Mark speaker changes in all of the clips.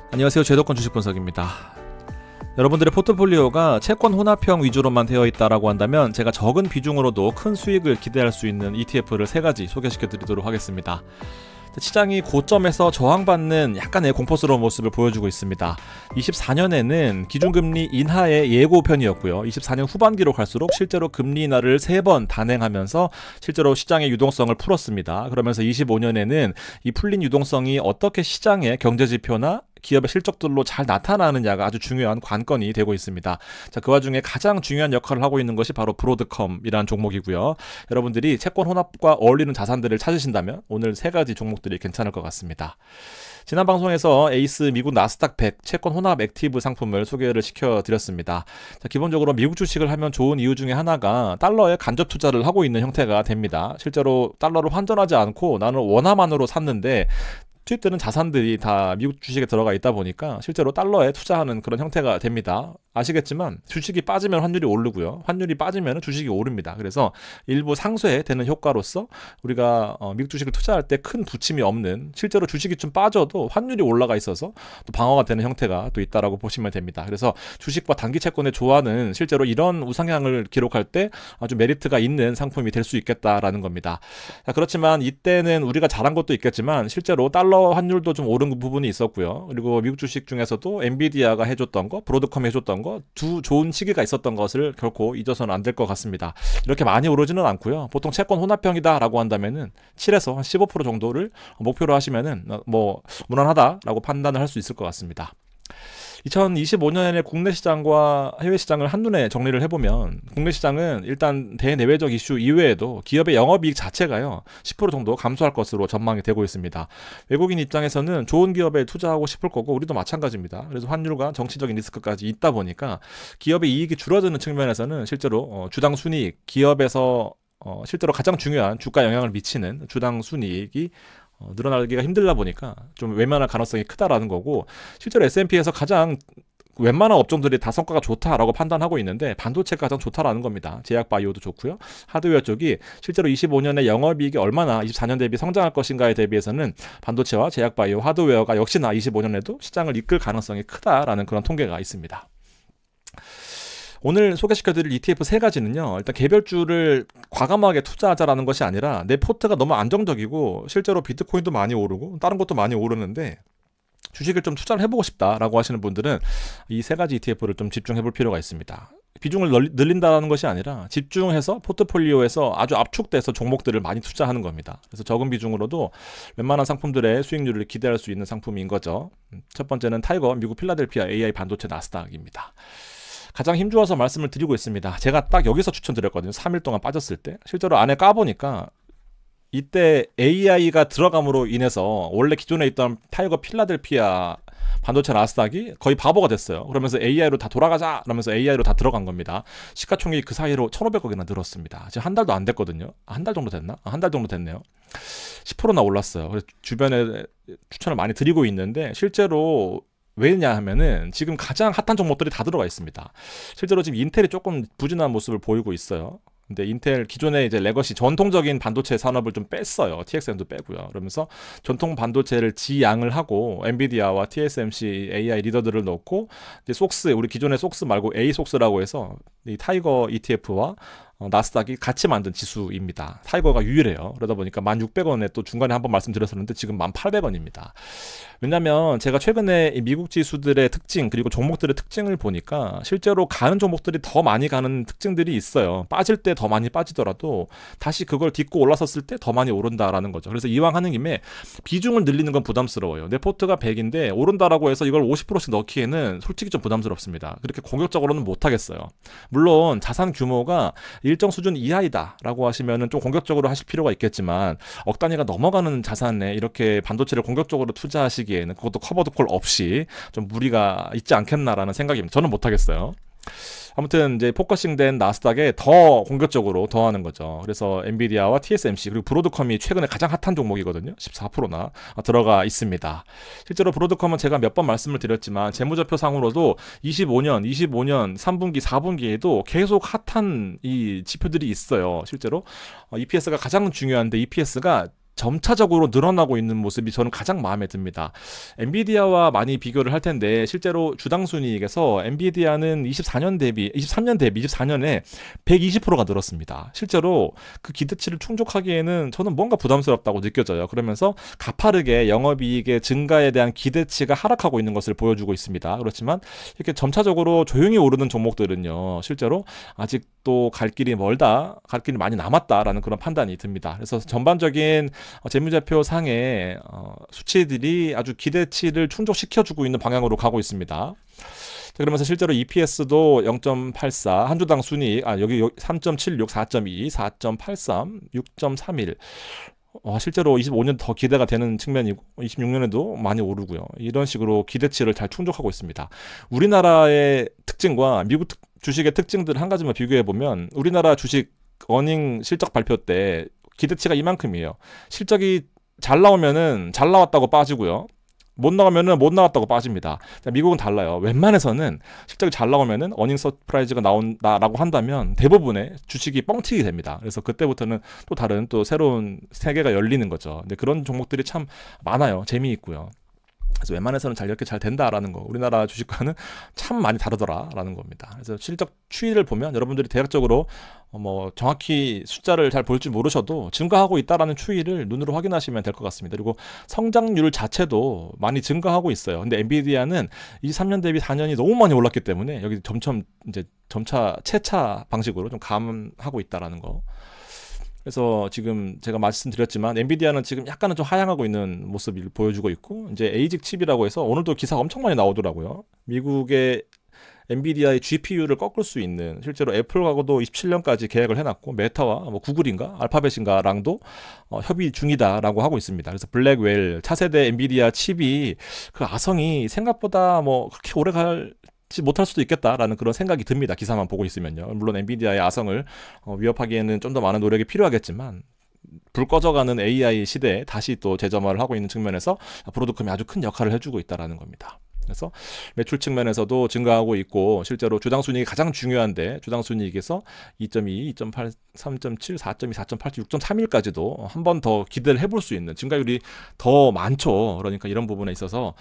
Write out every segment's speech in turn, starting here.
Speaker 1: 안녕하세요. 제도권 주식 분석입니다. 여러분들의 포트폴리오가 채권 혼합형 위주로만 되어 있다라고 한다면 제가 적은 비중으로도 큰 수익을 기대할 수 있는 ETF를 3가지 소개시켜 드리도록 하겠습니다. 시장이 고점에서 저항받는 약간의 공포스러운 모습을 보여주고 있습니다. 24년에는 기준금리 인하의 예고편이었고요. 24년 후반기로 갈수록 실제로 금리 인하를 3번 단행하면서 실제로 시장의 유동성을 풀었습니다. 그러면서 25년에는 이 풀린 유동성이 어떻게 시장의 경제지표나 기업의 실적들로 잘 나타나느냐가 아주 중요한 관건이 되고 있습니다. 자, 그 와중에 가장 중요한 역할을 하고 있는 것이 바로 브로드컴이라는 종목이고요. 여러분들이 채권 혼합과 어울리는 자산들을 찾으신다면 오늘 3가지 종목들이 괜찮을 것 같습니다. 지난 방송에서 에이스 미국 나스닥 100 채권 혼합 액티브 상품을 소개를 시켜드렸습니다. 자, 기본적으로 미국 주식을 하면 좋은 이유 중에 하나가 달러에 간접 투자를 하고 있는 형태가 됩니다. 실제로 달러를 환전하지 않고 나는 원화만으로 샀는데 투입되는 자산들이 다 미국 주식에 들어가 있다 보니까 실제로 달러에 투자하는 그런 형태가 됩니다. 아시겠지만 주식이 빠지면 환율이 오르고요. 환율이 빠지면 주식이 오릅니다. 그래서 일부 상쇄되는 효과로서 우리가 미국 주식을 투자할 때 큰 부침이 없는, 실제로 주식이 좀 빠져도 환율이 올라가 있어서 또 방어가 되는 형태가 또 있다라고 보시면 됩니다. 그래서 주식과 단기 채권의 조화는 실제로 이런 우상향을 기록할 때 아주 메리트가 있는 상품이 될 수 있겠다라는 겁니다. 자, 그렇지만 이때는 우리가 잘한 것도 있겠지만 실제로 달러 환율도 좀 오른 부분이 있었고요. 그리고 미국 주식 중에서도 엔비디아가 해줬던 거, 브로드컴이 해줬던 거, 두 좋은 시기가 있었던 것을 결코 잊어서는 안 될 것 같습니다. 이렇게 많이 오르지는 않고요. 보통 채권 혼합형이다라고 한다면은 7에서 한 15% 정도를 목표로 하시면은 뭐 무난하다라고 판단을 할 수 있을 것 같습니다. 2025년에 국내 시장과 해외 시장을 한눈에 정리를 해보면 국내 시장은 일단 대내외적 이슈 이외에도 기업의 영업이익 자체가요 10% 정도 감소할 것으로 전망이 되고 있습니다. 외국인 입장에서는 좋은 기업에 투자하고 싶을 거고 우리도 마찬가지입니다. 그래서 환율과 정치적인 리스크까지 있다 보니까 기업의 이익이 줄어드는 측면에서는 실제로 주당 순이익, 기업에서 실제로 가장 중요한 주가 영향을 미치는 주당 순이익이 늘어나기가 힘들다 보니까 좀 외면할 가능성이 크다라는 거고, 실제로 S&P에서 가장 웬만한 업종들이 다 성과가 좋다라고 판단하고 있는데 반도체가 가장 좋다라는 겁니다. 제약 바이오도 좋고요. 하드웨어 쪽이 실제로 25년에 영업이익이 얼마나 24년 대비 성장할 것인가에 대비해서는 반도체와 제약 바이오, 하드웨어가 역시나 25년에도 시장을 이끌 가능성이 크다라는 그런 통계가 있습니다. 오늘 소개시켜드릴 ETF 3가지는요. 일단 개별주를 과감하게 투자하자라는 것이 아니라 내 포트가 너무 안정적이고 실제로 비트코인도 많이 오르고 다른 것도 많이 오르는데 주식을 좀 투자를 해보고 싶다라고 하시는 분들은 이 3가지 ETF를 좀 집중해볼 필요가 있습니다. 비중을 늘린다는 것이 아니라 집중해서 포트폴리오에서 아주 압축돼서 종목들을 많이 투자하는 겁니다. 그래서 적은 비중으로도 웬만한 상품들의 수익률을 기대할 수 있는 상품인 거죠. 첫 번째는 타이거 미국 필라델피아 AI 반도체 나스닥입니다. 가장 힘주어서 말씀을 드리고 있습니다. 제가 딱 여기서 추천드렸거든요. 3일 동안 빠졌을 때. 실제로 안에 까보니까 이때 AI가 들어감으로 인해서 원래 기존에 있던 타이거 필라델피아 반도체 나스닥이 거의 바보가 됐어요. 그러면서 AI로 다 돌아가자 라면서 AI로 다 들어간 겁니다. 시가총액이 그 사이로 1,500억이나 늘었습니다. 지금 한 달도 안 됐거든요. 한 달 정도 됐나? 한 달 정도 됐네요. 10%나 올랐어요. 그래서 주변에 추천을 많이 드리고 있는데 실제로 왜냐 하면은 지금 가장 핫한 종목들이 다 들어가 있습니다. 실제로 지금 인텔이 조금 부진한 모습을 보이고 있어요. 근데 인텔 기존에 이제 레거시 전통적인 반도체 산업을 좀 뺐어요. TXM도 빼고요. 그러면서 전통 반도체를 지양을 하고 엔비디아와 TSMC AI 리더들을 넣고 이제 속스, 우리 기존의 속스 말고 A 속스라고 해서 이 타이거 ETF와 나스닥이 같이 만든 지수입니다. 타이거가 유일해요. 그러다 보니까 1,600원에 또 중간에 한번 말씀드렸었는데 지금 1,800원입니다. 왜냐면 제가 최근에 이 미국 지수들의 특징 그리고 종목들의 특징을 보니까 실제로 가는 종목들이 더 많이 가는 특징들이 있어요. 빠질 때 더 많이 빠지더라도 다시 그걸 딛고 올라섰을 때 더 많이 오른다라는 거죠. 그래서 이왕 하는 김에 비중을 늘리는 건 부담스러워요. 내 포트가 100인데 오른다라고 해서 이걸 50%씩 넣기에는 솔직히 좀 부담스럽습니다. 그렇게 공격적으로는 못하겠어요. 물론 자산 규모가 일정 수준 이하이다 라고 하시면은 좀 공격적으로 하실 필요가 있겠지만 억 단위가 넘어가는 자산에 이렇게 반도체를 공격적으로 투자하시기에는 그것도 커버드콜 없이 좀 무리가 있지 않겠나라는 생각입니다. 저는 못하겠어요. 아무튼 이제 포커싱된 나스닥에 더 공격적으로 더하는 거죠. 그래서 엔비디아와 TSMC 그리고 브로드컴이 최근에 가장 핫한 종목이거든요. 14%나 들어가 있습니다. 실제로 브로드컴은 제가 몇 번 말씀을 드렸지만 재무제표상으로도 25년 3분기 4분기에도 계속 핫한 이 지표들이 있어요. 실제로 EPS가 가장 중요한데 EPS가 점차적으로 늘어나고 있는 모습이 저는 가장 마음에 듭니다. 엔비디아와 많이 비교를 할 텐데 실제로 주당 순이익에서 엔비디아는 23년에 120%가 늘었습니다. 실제로 그 기대치를 충족하기에는 저는 뭔가 부담스럽다고 느껴져요. 그러면서 가파르게 영업이익의 증가에 대한 기대치가 하락하고 있는 것을 보여주고 있습니다. 그렇지만 이렇게 점차적으로 조용히 오르는 종목들은요, 실제로 아직도 갈 길이 멀다, 갈 길이 많이 남았다라는 그런 판단이 듭니다. 그래서 전반적인 재무제표 상의 수치들이 아주 기대치를 충족시켜주고 있는 방향으로 가고 있습니다. 그러면서 실제로 EPS도 0.84, 한 주당 순이익, 여기 3.76, 4.2, 4.83, 6.31. 실제로 25년 더 기대가 되는 측면이고 26년에도 많이 오르고요. 이런 식으로 기대치를 잘 충족하고 있습니다. 우리나라의 특징과 미국 주식의 특징들 한 가지만 비교해보면 우리나라 주식 어닝 실적 발표 때 기대치가 이만큼이에요. 실적이 잘 나오면은 잘 나왔다고 빠지고요. 못 나오면은 못 나왔다고 빠집니다. 미국은 달라요. 웬만해서는 실적이 잘 나오면은 어닝 서프라이즈가 나온다라고 한다면 대부분의 주식이 뻥튀기 됩니다. 그래서 그때부터는 또 다른 또 새로운 세계가 열리는 거죠. 근데 그런 종목들이 참 많아요. 재미있고요. 그래서 웬만해서는 이렇게 잘 된다라는 거, 우리나라 주식과는 참 많이 다르더라라는 겁니다. 그래서 실적 추이를 보면 여러분들이 대략적으로 정확히 숫자를 잘 볼 줄 모르셔도 증가하고 있다라는 추이를 눈으로 확인하시면 될 것 같습니다. 그리고 성장률 자체도 많이 증가하고 있어요. 근데 엔비디아는 23년 대비 4년이 너무 많이 올랐기 때문에 여기 점차 채차 방식으로 좀 감하고 있다라는 거. 그래서 지금 제가 말씀드렸지만 엔비디아는 지금 약간은 좀 하향하고 있는 모습을 보여주고 있고, 이제 에이직 칩이라고 해서 오늘도 기사가 엄청 많이 나오더라고요. 미국의 엔비디아의 GPU를 꺾을 수 있는, 실제로 애플하고도 27년까지 계약을 해놨고 메타와 구글인가 알파벳인가랑도 협의 중이다라고 하고 있습니다. 그래서 블랙웰 차세대 엔비디아 칩이 그 아성이 생각보다 그렇게 오래 갈지 못할 수도 있겠다라는 그런 생각이 듭니다. 기사만 보고 있으면요. 물론 엔비디아의 아성을 위협하기에는 좀 더 많은 노력이 필요하겠지만 불 꺼져가는 AI 시대에 다시 또 재점화를 하고 있는 측면에서 브로드컴이 아주 큰 역할을 해주고 있다라는 겁니다. 그래서 매출 측면에서도 증가하고 있고, 실제로 주당 순이익이 가장 중요한데 주당 순이익에서 2.2, 2.8, 3.7, 4.2, 4.8, 6.31까지도 한 번 더 기대를 해볼 수 있는 증가율이 더 많죠. 그러니까 이런 부분에 있어서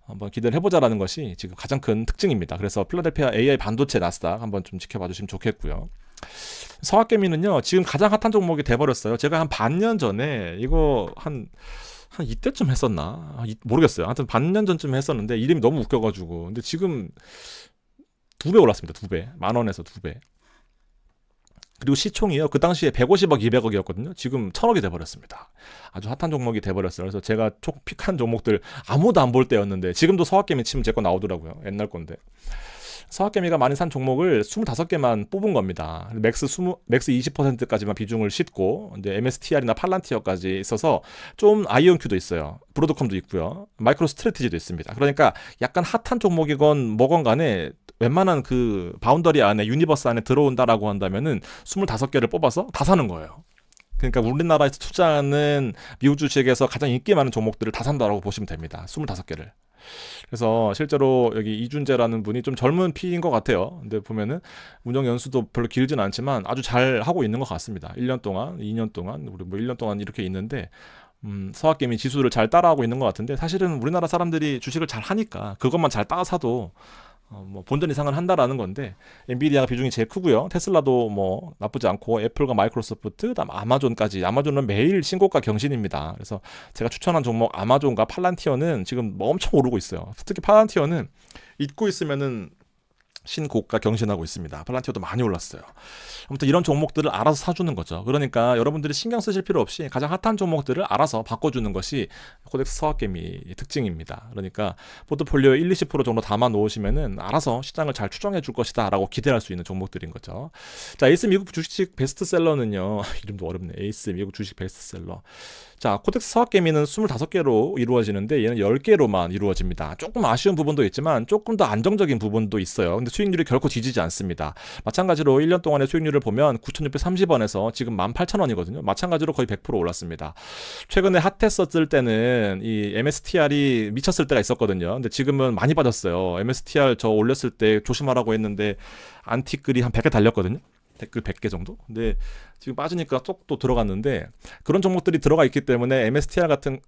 Speaker 1: 한번 기대를 해보자라는 것이 지금 가장 큰 특징입니다. 그래서 필라델피아 AI 반도체 나스닥 한번 좀 지켜봐 주시면 좋겠고요. 서학개미는요 지금 가장 핫한 종목이 돼버렸어요. 제가 한 반년 전에 이거 한 이때쯤 했었나? 모르겠어요. 하여튼 반년 전쯤 했었는데 이름이 너무 웃겨가지고. 근데 지금 2배 올랐습니다. 2배. 10,000원에서 2배. 그리고 시총이요. 그 당시에 150억, 200억이었거든요. 지금 1,000억이 돼버렸습니다. 아주 핫한 종목이 돼버렸어요. 그래서 제가 픽한 종목들 아무도 안 볼 때였는데 지금도 서학개미 치면 제 거 나오더라고요. 옛날 건데. 서학개미가 많이 산 종목을 25개만 뽑은 겁니다. 맥스 20%까지만 비중을 싣고, 이제 MSTR이나 팔란티어까지 있어서 좀 아이온큐도 있어요. 브로드컴도 있고요. 마이크로 스트래티지도 있습니다. 그러니까 약간 핫한 종목이건 뭐건 간에 웬만한 그 바운더리 안에, 유니버스 안에 들어온다라고 한다면은 25개를 뽑아서 다 사는 거예요. 그러니까 우리나라에서 투자하는 미국 주식에서 가장 인기 많은 종목들을 다 산다라고 보시면 됩니다. 25개를. 그래서 실제로 여기 이준재라는 분이 좀 젊은 피인 것 같아요. 근데 보면은 운영 연수도 별로 길진 않지만 아주 잘 하고 있는 것 같습니다. 1년 동안, 2년 동안, 우리 1년 동안 이렇게 있는데 서학개미 지수를 잘 따라하고 있는 것 같은데, 사실은 우리나라 사람들이 주식을 잘 하니까 그것만 잘 따라 사도 본전 이상을 한다라는 건데, 엔비디아가 비중이 제일 크고요. 테슬라도 나쁘지 않고, 애플과 마이크로소프트, 그다음 아마존까지. 아마존은 매일 신고가 경신입니다. 그래서 제가 추천한 종목 아마존과 팔란티어는 지금 엄청 오르고 있어요. 특히 팔란티어는 잊고 있으면은 신고가 경신하고 있습니다. 팔란티어도 많이 올랐어요. 아무튼 이런 종목들을 알아서 사주는 거죠. 그러니까 여러분들이 신경 쓰실 필요 없이 가장 핫한 종목들을 알아서 바꿔주는 것이 코덱스 서학개미 특징입니다. 그러니까 포트폴리오에 1, 20% 정도 담아 놓으시면은 알아서 시장을 잘 추정해 줄 것이다 라고 기대할 수 있는 종목들인 거죠. 자, 에이스 미국 주식 베스트셀러는요, 이름도 어렵네. 에이스 미국 주식 베스트셀러. 자, 코덱스 서학개미는 25개로 이루어지는데 얘는 10개로만 이루어집니다. 조금 아쉬운 부분도 있지만 조금 더 안정적인 부분도 있어요. 근데 수익률이 결코 뒤지지 않습니다. 마찬가지로 1년 동안의 수익률을 보면 9,630원에서 지금 18,000원이거든요. 마찬가지로 거의 100% 올랐습니다. 최근에 핫했었을 때는 이 MSTR이 미쳤을 때가 있었거든요. 근데 지금은 많이 빠졌어요. MSTR 저 올렸을 때 조심하라고 했는데 안티글이 한 100개 달렸거든요. 댓글 100개 정도? 근데 지금 빠지니까 또 들어갔는데 그런 종목들이 들어가 있기 때문에 MSTR 같은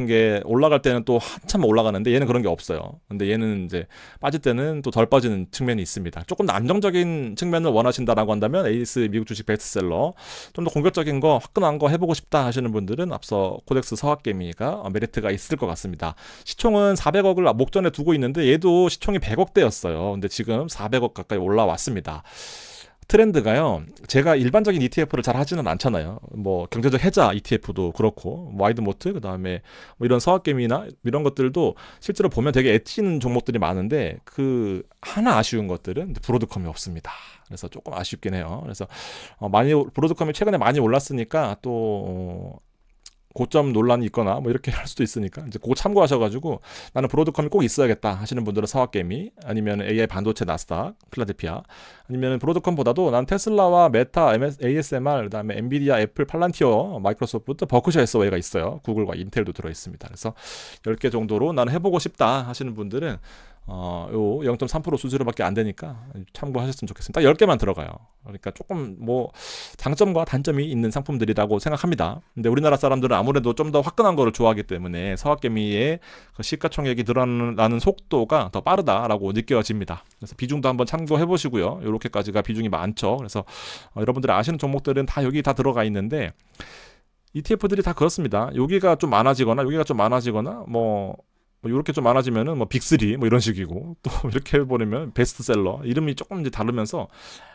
Speaker 1: 게 올라갈 때는 또 한참 올라가는데 얘는 그런 게 없어요. 근데 얘는 이제 빠질 때는 또 덜 빠지는 측면이 있습니다. 조금 더 안정적인 측면을 원하신다라고 한다면 에이스 미국 주식 베스트셀러 좀 더 공격적인 거 화끈한 거 해보고 싶다 하시는 분들은 앞서 코덱스 서학개미가 메리트가 있을 것 같습니다. 시총은 400억을 목전에 두고 있는데 얘도 시총이 100억대였어요. 근데 지금 400억 가까이 올라왔습니다. 트렌드가요. 제가 일반적인 ETF를 잘 하지는 않잖아요. 뭐 경제적 해자 ETF도 그렇고 와이드모트 그다음에 뭐 이런 서학개미나 이런 것들도 실제로 보면 되게 애찌는 종목들이 많은데 그 하나 아쉬운 것들은 브로드컴이 없습니다. 그래서 조금 아쉽긴 해요. 그래서 브로드컴이 최근에 많이 올랐으니까 또 고점 논란이 있거나 뭐 이렇게 할 수도 있으니까 이제 그거 참고하셔가지고 나는 브로드컴이 꼭 있어야겠다 하시는 분들은 서학개미 아니면 AI 반도체 나스닥 필라델피아 아니면 브로드컴보다도 난 테슬라와 메타 ASMR 그다음에 엔비디아 애플 팔란티어 마이크로소프트 버크셔 해서웨이가 있어요. 구글과 인텔도 들어있습니다. 그래서 10개 정도로 나는 해보고 싶다 하시는 분들은 요 0.3% 수수료밖에 안 되니까 참고하셨으면 좋겠습니다. 딱 10개만 들어가요. 그러니까 조금 뭐 장점과 단점이 있는 상품들이라고 생각합니다. 근데 우리나라 사람들은 아무래도 좀 더 화끈한 거를 좋아하기 때문에 서학개미의 그 시가총액이 늘어나는 속도가 더 빠르다라고 느껴집니다. 그래서 비중도 한번 참고해 보시고요. 이렇게까지가 비중이 많죠. 그래서 여러분들이 아시는 종목들은 다 여기 다 들어가 있는데 ETF들이 다 그렇습니다. 여기가 좀 많아지거나 여기가 좀 많아지거나 뭐 이렇게 좀 많아지면은 뭐 빅3 뭐 이런 식이고 또 이렇게 해버리면 베스트셀러 이름이 조금 이제 다르면서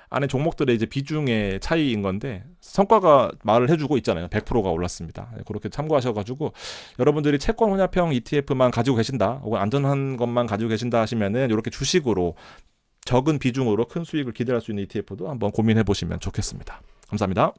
Speaker 1: 안에 종목들의 이제 비중의 차이인 건데 성과가 말을 해주고 있잖아요. 100%가 올랐습니다. 그렇게 참고하셔가지고 여러분들이 채권 혼합형 ETF만 가지고 계신다 혹은 안전한 것만 가지고 계신다 하시면은 이렇게 주식으로 적은 비중으로 큰 수익을 기대할 수 있는 ETF도 한번 고민해 보시면 좋겠습니다. 감사합니다.